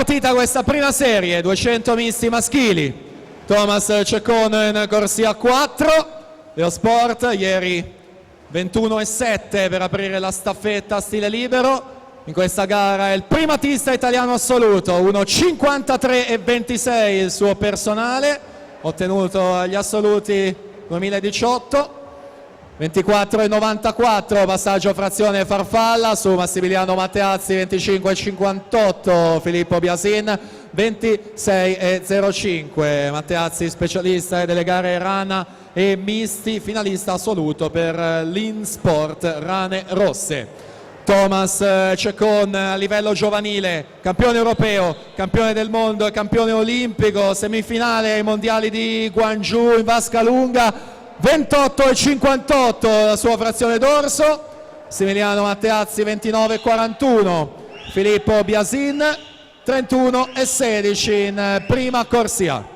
partita questa prima serie, 200 misti maschili. Thomas Ceccon in corsia 4. Leo Sport ieri 21,7 per aprire la staffetta stile libero. In questa gara è il primatista italiano assoluto, 1,53,26 il suo personale, ottenuto agli assoluti 2018. 24,94 passaggio frazione farfalla su Massimiliano Matteazzi, 25,58 Filippo Biasin, 26,05 Matteazzi specialista delle gare rana e misti, finalista assoluto per l'Insport Rane Rosse. Thomas Ceccon a livello giovanile, campione europeo, campione del mondo e campione olimpico, semifinale ai mondiali di Guangzhou in vasca lunga, 28,58 la sua frazione dorso. Massimiliano Matteazzi 29,41, Filippo Biasin 31,16 in prima corsia.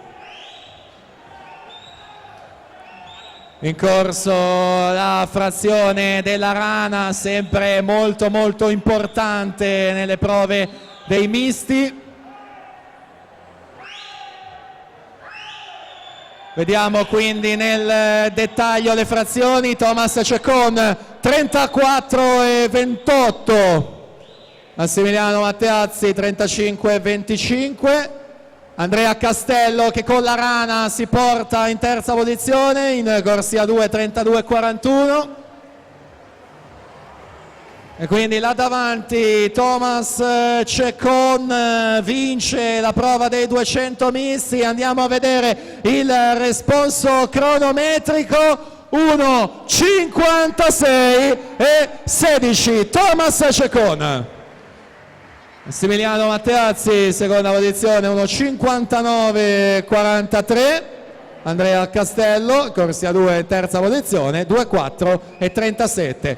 In corso la frazione della rana, sempre molto importante nelle prove dei misti. Vediamo quindi nel dettaglio le frazioni. Thomas Ceccon 34,28, Massimiliano Matteazzi 35,25, Andrea Castello che con la rana si porta in terza posizione in corsia 2, 32,41. E quindi là davanti Thomas Ceccon vince la prova dei 200 misti. Andiamo a vedere il responso cronometrico: 1,56,16 Thomas Ceccon. Massimiliano Matteazzi seconda posizione, 1,59,43. Andrea Castello corsia 2 terza posizione, 2,4,37.